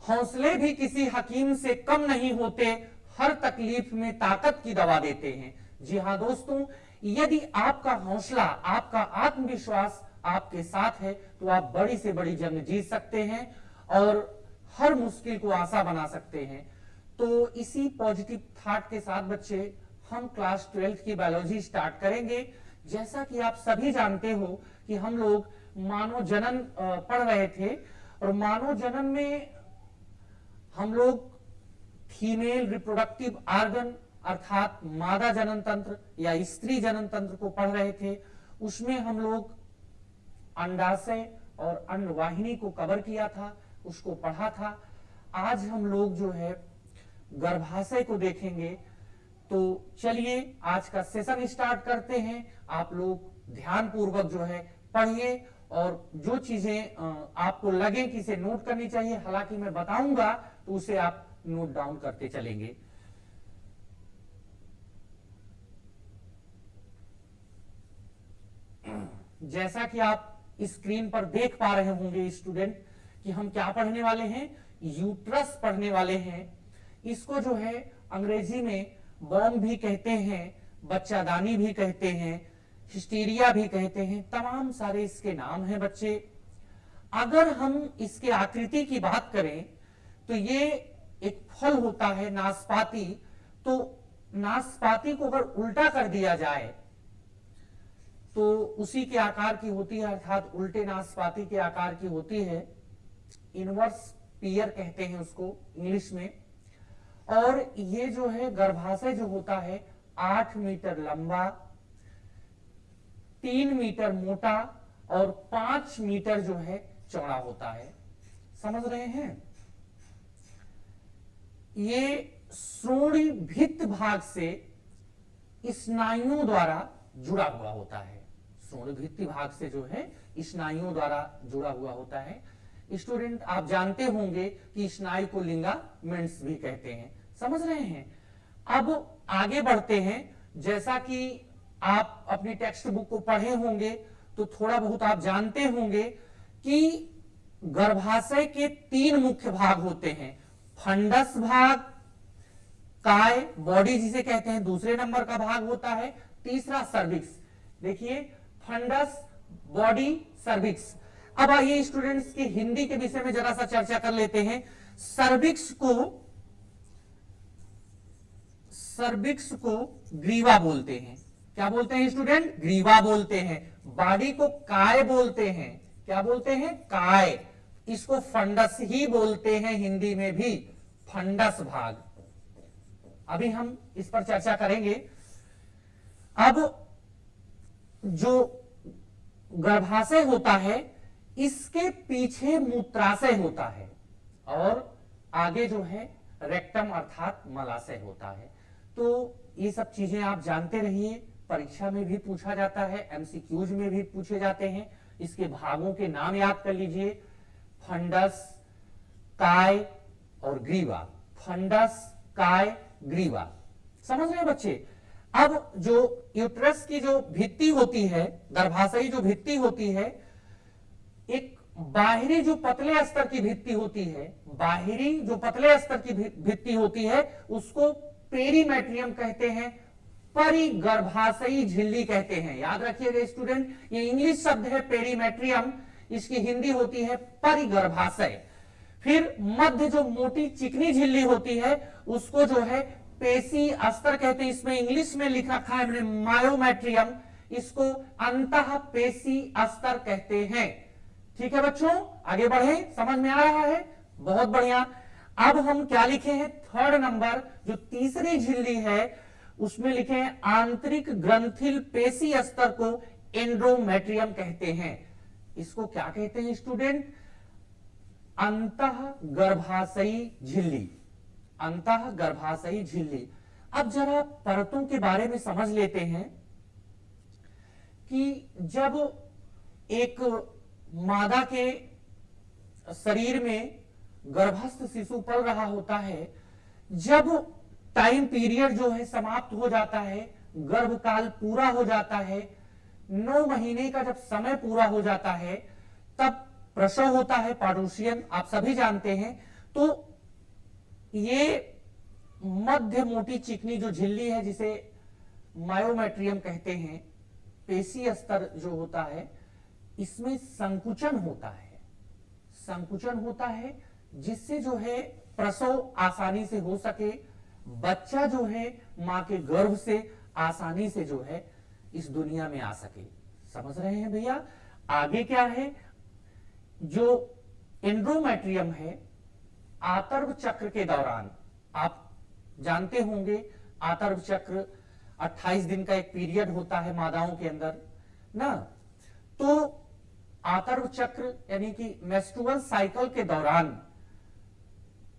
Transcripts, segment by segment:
हौसले भी किसी हकीम से कम नहीं होते, हर तकलीफ में ताकत की दवा देते हैं। जी हाँ दोस्तों, यदि आपका हौसला, आपका आत्मविश्वास आपके साथ है तो आप बड़ी से बड़ी जंग जीत सकते हैं और हर मुश्किल को आसान बना सकते हैं। तो इसी पॉजिटिव थॉट के साथ बच्चे हम क्लास 12th की बायोलॉजी स्टार्ट करेंगे। जैसा कि आप सभी जानते हो कि हम लोग मानव जनन पढ़ रहे थे और मानव जनन में हम लोग फीमेल रिप्रोडक्टिव ऑर्गन अर्थात मादा जनन तंत्र या स्त्री जनन तंत्र को पढ़ रहे थे। उसमें हम लोग अंडाशय और अंडवाहिनी को कवर किया था, उसको पढ़ा था। आज हम लोग जो है गर्भाशय को देखेंगे। तो चलिए आज का सेशन स्टार्ट करते हैं। आप लोग ध्यान पूर्वक जो है पढ़िए और जो चीजें आपको लगे कि इसे नोट करनी चाहिए, हालांकि मैं बताऊंगा तो उसे आप नोट डाउन करते चलेंगे। जैसा कि आप स्क्रीन पर देख पा रहे होंगे स्टूडेंट कि हम क्या पढ़ने वाले हैं, यूट्रस पढ़ने वाले हैं। इसको जो है अंग्रेजी में बॉम्ब भी कहते हैं, बच्चादानी भी कहते हैं, हिस्टीरिया भी कहते हैं, तमाम सारे इसके नाम हैं बच्चे। अगर हम इसके आकृति की बात करें तो ये एक फल होता है नाशपाती। तो नाशपाती को अगर उल्टा कर दिया जाए तो उसी के आकार की होती है, अर्थात उल्टे नाशपाती के आकार की होती है। इनवर्स पीयर कहते हैं उसको इंग्लिश में। और ये जो है गर्भाशय जो होता है 8 मीटर लंबा, 3 मीटर मोटा और 5 मीटर जो है चौड़ा होता है। समझ रहे हैं? ये श्रोणि भित्त भाग से स्नायुओं द्वारा जुड़ा हुआ होता है। श्रोणि भित्त भाग से जो है स्नायुओं द्वारा जुड़ा हुआ होता है। स्टूडेंट आप जानते होंगे कि स्नायु को लिगामेंट्स भी कहते हैं। समझ रहे हैं? अब आगे बढ़ते हैं। जैसा कि आप अपनी टेक्स्ट बुक को पढ़े होंगे तो थोड़ा बहुत आप जानते होंगे कि गर्भाशय के 3 मुख्य भाग होते हैं। फंडस भाग, काय बॉडी जिसे कहते हैं दूसरे नंबर का भाग होता है, तीसरा सर्विक्स। देखिए फंडस, बॉडी, सर्विक्स। अब आइए स्टूडेंट्स की हिंदी के विषय में जरा सा चर्चा कर लेते हैं। सर्विक्स को ग्रीवा बोलते हैं। क्या बोलते हैं स्टूडेंट? ग्रीवा बोलते हैं। बॉडी को काय बोलते हैं। क्या बोलते हैं? काय। इसको फंडस ही बोलते हैं हिंदी में भी, फंडस भाग। अभी हम इस पर चर्चा करेंगे। अब जो गर्भाशय होता है इसके पीछे मूत्राशय होता है और आगे जो है रेक्टम अर्थात मलाशय होता है। तो ये सब चीजें आप जानते रहिए, परीक्षा में भी पूछा जाता है, एमसीक्यूज में भी पूछे जाते हैं। इसके भागों के नाम याद कर लीजिए, फंडस, काय और ग्रीवा। फंडस, काय, ग्रीवा। समझ रहे हैं बच्चे? अब जो यूट्रस की जो भित्ति होती है, गर्भाशयी जो भित्ति होती है, एक बाहरी जो पतले स्तर की भित्ति होती है, बाहरी जो पतले स्तर की भित्ति होती है उसको पेरीमेट्रियम कहते हैं, परिगर्भाशयी झिल्ली कहते हैं। याद रखिएगा स्टूडेंट, ये इंग्लिश शब्द है पेरीमेट्रियम, इसकी हिंदी होती है परिगर्भाशय। फिर मध्य जो मोटी चिकनी झिल्ली होती है उसको जो है पेशी अस्तर कहते हैं। इसमें इंग्लिश में लिखा था हमने मायोमेट्रियम, इसको अंतः पेशी अस्तर कहते हैं। ठीक है बच्चों, आगे बढ़े, समझ में आ रहा है? बहुत बढ़िया। अब हम क्या लिखे हैं? 3rd नंबर जो तीसरी झिल्ली है उसमें लिखे हैं आंतरिक ग्रंथिल पेशी अस्तर को एंड्रोमेट्रियम कहते हैं। इसको क्या कहते हैं स्टूडेंट? अंतः गर्भाशयी झिल्ली। अंतः गर्भाशयी झिल्ली। अब जरा परतों के बारे में समझ लेते हैं कि जब एक मादा के शरीर में गर्भस्थ शिशु पल रहा होता है, जब टाइम पीरियड जो है समाप्त हो जाता है, गर्भकाल पूरा हो जाता है, 9 महीने का जब समय पूरा हो जाता है, तब प्रसव होता है, पाडूशियन आप सभी जानते हैं। तो ये मध्य मोटी चिकनी जो झिल्ली है, जिसे मायोमेट्रियम कहते हैं, पेशी स्तर जो होता है, इसमें संकुचन होता है, संकुचन होता है, जिससे जो है प्रसव आसानी से हो सके, बच्चा जो है मां के गर्भ से आसानी से जो है इस दुनिया में आ सके। समझ रहे हैं भैया? आगे क्या है, जो एंड्रोमेट्रियम है, आतर्व चक्र के दौरान, आप जानते होंगे आतर्व चक्र 28 दिन का एक पीरियड होता है मादाओं के अंदर ना, तो आतर्व चक्र यानी कि मेंस्ट्रुअल साइकिल के दौरान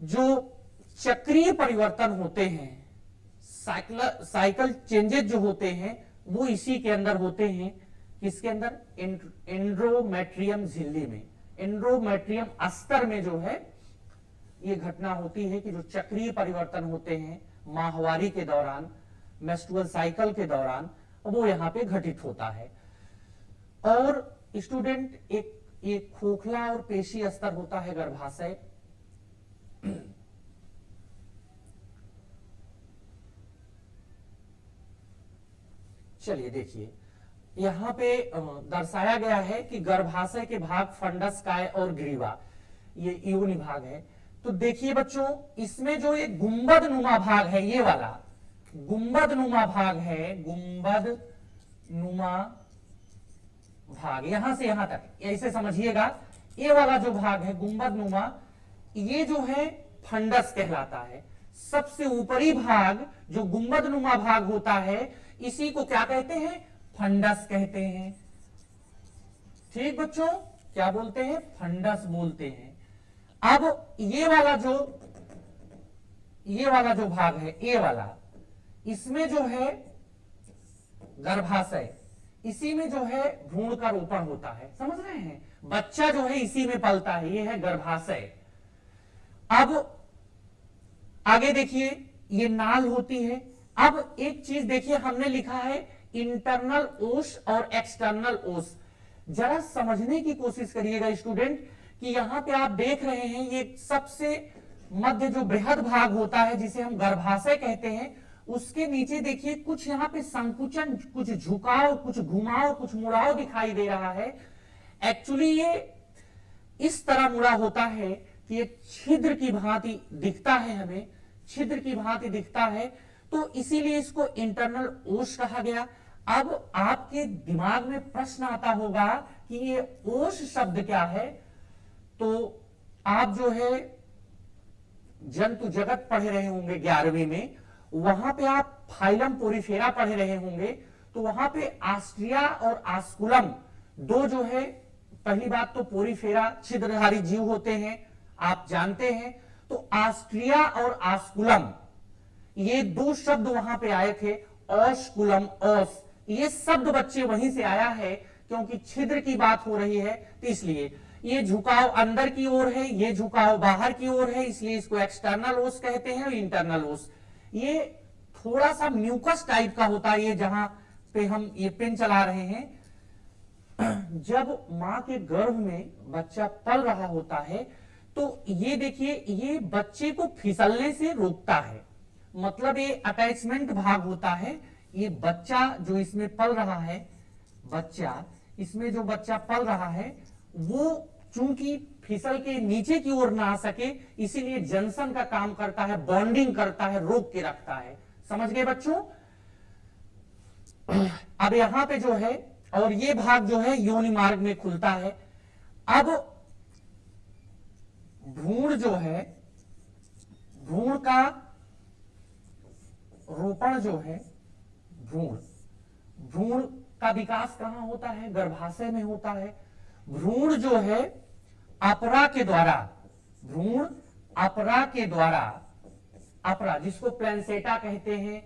जो चक्रीय परिवर्तन होते हैं, साइकिल चेंजेस जो होते हैं, वो इसी के अंदर होते हैं। किसके अंदर? एंड्रोमेट्रियम झिल्ली में, एंड्रोमेट्रियम अस्तर में जो है ये घटना होती है कि जो चक्रीय परिवर्तन होते हैं माहवारी के दौरान, मेंस्ट्रुअल साइकिल के दौरान, वो यहां पे घटित होता है। और स्टूडेंट, एक खोखला और पेशी स्तर होता है गर्भाशय। चलिए देखिए, यहां पे दर्शाया गया है कि गर्भाशय के भाग फंडस, काय और ग्रीवा, ये योनि भाग है। तो देखिए बच्चों, इसमें जो एक गुंबद नुमा भाग है, ये वाला गुंबद नुमा भाग है, गुंबद नुमा भाग, यहां से यहां तक ऐसे समझिएगा, ये वाला जो भाग है गुंबद नुमा, ये जो है फंडस कहलाता है। सबसे ऊपरी भाग जो गुंबद नुमा भाग होता है, इसी को क्या कहते हैं? फंडस कहते हैं। ठीक बच्चों, क्या बोलते हैं? फंडस बोलते हैं। अब ये वाला जो भाग है, ये वाला, इसमें जो है गर्भाशय, इसी में जो है भ्रूण का रोपण होता है। समझ रहे हैं? बच्चा जो है इसी में पलता है, ये है गर्भाशय। अब आगे देखिए, ये नाल होती है। अब एक चीज देखिए, हमने लिखा है इंटरनल ओस और एक्सटर्नल ओस। जरा समझने की कोशिश करिएगा स्टूडेंट कि यहां पे आप देख रहे हैं, ये सबसे मध्य जो बृहद भाग होता है, जिसे हम गर्भाशय कहते हैं, उसके नीचे देखिए कुछ यहां पे संकुचन, कुछ झुकाव, कुछ घुमाव, कुछ मुड़ाव दिखाई दे रहा है। एक्चुअली ये इस तरह मुड़ा होता है कि ये छिद्र की भांति दिखता है, हमें छिद्र की भांति दिखता है, तो इसीलिए इसको इंटरनल ओस कहा गया। अब आपके दिमाग में प्रश्न आता होगा कि ये ओस शब्द क्या है, तो आप जो है जंतु जगत पढ़ रहे होंगे 11वीं में, वहां पे आप फाइलम पोरीफेरा पढ़ रहे होंगे, तो वहां पे आस्ट्रिया और आस्कुलम दो जो है, पहली बात तो पोरीफेरा छिद्रधारी जीव होते हैं, आप जानते हैं। तो आस्ट्रिया और आस्कुलम, ये दो शब्द वहां पे आए थे, ऑस्कुलम, ऑस, ये शब्द बच्चे वहीं से आया है, क्योंकि छिद्र की बात हो रही है, तो इसलिए ये झुकाव अंदर की ओर है, ये झुकाव बाहर की ओर है, इसलिए इसको एक्सटर्नल ओस कहते हैं और इंटरनल ओस। ये थोड़ा सा म्यूकस टाइप का होता है, ये जहां पे हम ये पेन चला रहे हैं। जब मां के गर्भ में बच्चा पल रहा होता है, तो ये देखिए, ये बच्चे को फिसलने से रोकता है, मतलब ये अटैचमेंट भाग होता है। ये बच्चा जो इसमें पल रहा है, बच्चा इसमें जो बच्चा पल रहा है, वो चूंकि फिसल के नीचे की ओर ना आ सके, इसीलिए जंक्शन का काम करता है, बॉन्डिंग करता है, रोक के रखता है। समझ गए बच्चों? अब यहां पे जो है, और ये भाग जो है योनि मार्ग में खुलता है। अब भ्रूण जो है, भ्रूण का रोपण जो है, भ्रूण का विकास कहां होता है? गर्भाशय में होता है। भ्रूण जो है अपरा के द्वारा, भ्रूण अपरा के द्वारा, अपरा जिसको प्लेंसेटा कहते हैं,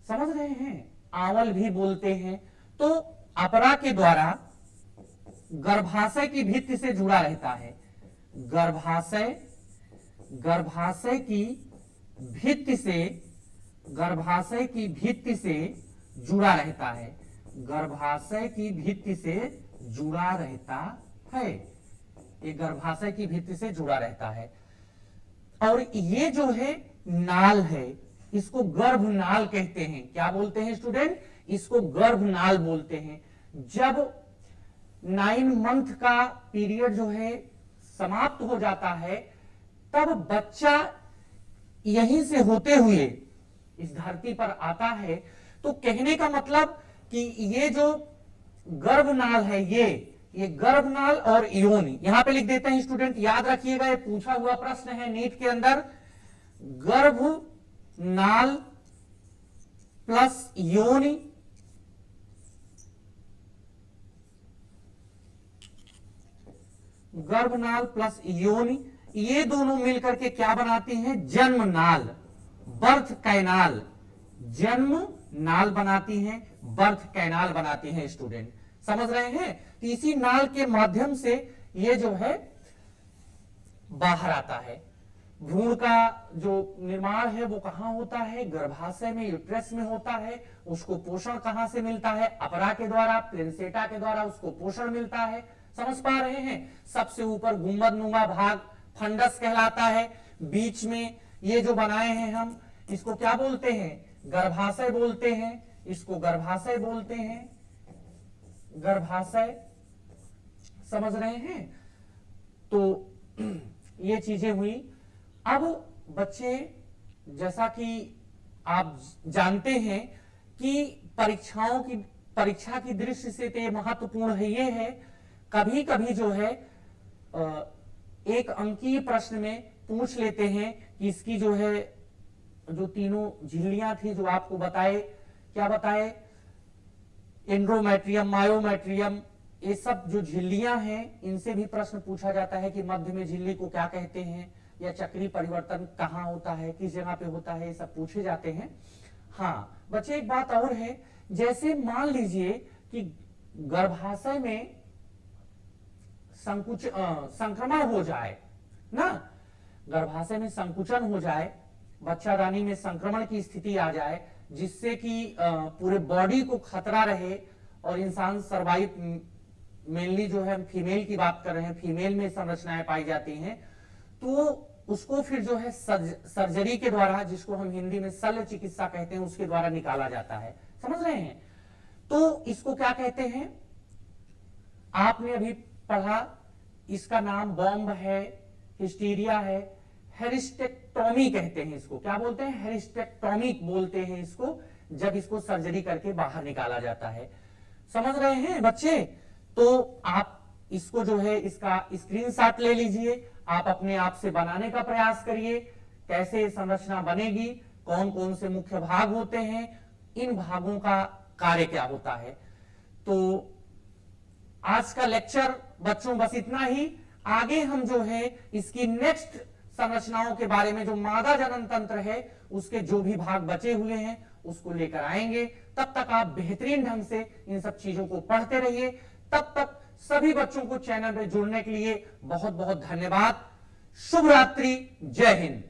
समझ रहे हैं, आवल भी बोलते हैं, तो अपरा के द्वारा गर्भाशय की भित्ति से जुड़ा रहता है। गर्भाशय की भित्ति से, गर्भाशय की भित्ति से जुड़ा रहता है, गर्भाशय की भित्ति से जुड़ा रहता है, ये गर्भाशय की भित्ति से जुड़ा रहता है। और ये जो है नाल है, इसको गर्भनाल कहते हैं। क्या बोलते हैं स्टूडेंट? इसको गर्भनाल बोलते हैं। जब 9 मंथ का पीरियड जो है समाप्त हो जाता है, तब बच्चा यहीं से होते हुए इस धरती पर आता है। तो कहने का मतलब कि ये जो गर्भनाल है, ये गर्भनाल और योनि, यहां पे लिख देते हैं स्टूडेंट, याद रखिएगा, ये पूछा हुआ प्रश्न है नीट के अंदर। गर्भनाल प्लस योनि, गर्भनाल प्लस योनि, ये दोनों मिलकर के क्या बनाती हैं? जन्मनाल, बर्थ कैनाल। जन्म नाल बनाती हैं, बर्थ कैनाल बनाती हैं स्टूडेंट, समझ रहे हैं? तो इसी नाल के माध्यम से ये जो है बाहर आता है। भ्रूण का जो निर्माण है वो कहां होता है? गर्भाशय में, यूट्रस में होता है। उसको पोषण कहां से मिलता है? अपरा के द्वारा, प्लेसेंटा के द्वारा उसको पोषण मिलता है। समझ पा रहे हैं? सबसे ऊपर गुंबदनुमा भाग फंडस कहलाता है। बीच में ये जो बनाए हैं हम, इसको क्या बोलते हैं? गर्भाशय बोलते हैं। इसको गर्भाशय बोलते हैं, गर्भाशय, समझ रहे हैं? तो ये चीजें हुई। अब बच्चे, जैसा कि आप जानते हैं कि परीक्षा की दृष्टि से तो ये महत्वपूर्ण है, ये है कभी कभी जो है एक अंकीय प्रश्न में पूछ लेते हैं कि इसकी जो है, जो तीनों झिल्लियां थी जो आपको बताए, क्या बताए? एंड्रोमेट्रियम, मायोमेट्रियम, ये सब जो झिल्लियां हैं, इनसे भी प्रश्न पूछा जाता है कि मध्य में झिल्ली को क्या कहते हैं, या चक्रीय परिवर्तन कहां होता है, किस जगह पे होता है, ये सब पूछे जाते हैं। हाँ बच्चे, एक बात और है, जैसे मान लीजिए कि गर्भाशय में संक्रमण हो जाए ना, गर्भाशय में संकुचन हो जाए, बच्चादानी में संक्रमण की स्थिति आ जाए, जिससे कि पूरे बॉडी को खतरा रहे और इंसान सर्वाइव, मेनली जो है हम फीमेल की बात कर रहे हैं, फीमेल में संरचनाएं पाई जाती हैं, तो उसको फिर जो है सर्जरी के द्वारा, जिसको हम हिंदी में शल्य चिकित्सा कहते हैं, उसके द्वारा निकाला जाता है। समझ रहे हैं? तो इसको क्या कहते हैं? आपने अभी पढ़ा, इसका नाम बॉम्ब है, हिस्टीरिया है, हेरिस्टेक्टोमी कहते हैं इसको। क्या बोलते हैं? हेरिस्टेक्टोमी बोलते हैं इसको, जब इसको सर्जरी करके बाहर निकाला जाता है। समझ रहे हैं बच्चे? तो आप इसको जो है, इसका स्क्रीनशॉट ले लीजिए, आप अपने आप से बनाने का प्रयास करिए, कैसे संरचना बनेगी, कौन कौन से मुख्य भाग होते हैं, इन भागों का कार्य क्या होता है। तो आज का लेक्चर बच्चों बस इतना ही। आगे हम जो है इसकी नेक्स्ट संरचनाओं के बारे में, जो मादा जनन तंत्र है, उसके जो भी भाग बचे हुए हैं उसको लेकर आएंगे। तब तक आप बेहतरीन ढंग से इन सब चीजों को पढ़ते रहिए। तब तक सभी बच्चों को चैनल में जुड़ने के लिए बहुत बहुत धन्यवाद। शुभ रात्रि, जय हिंद।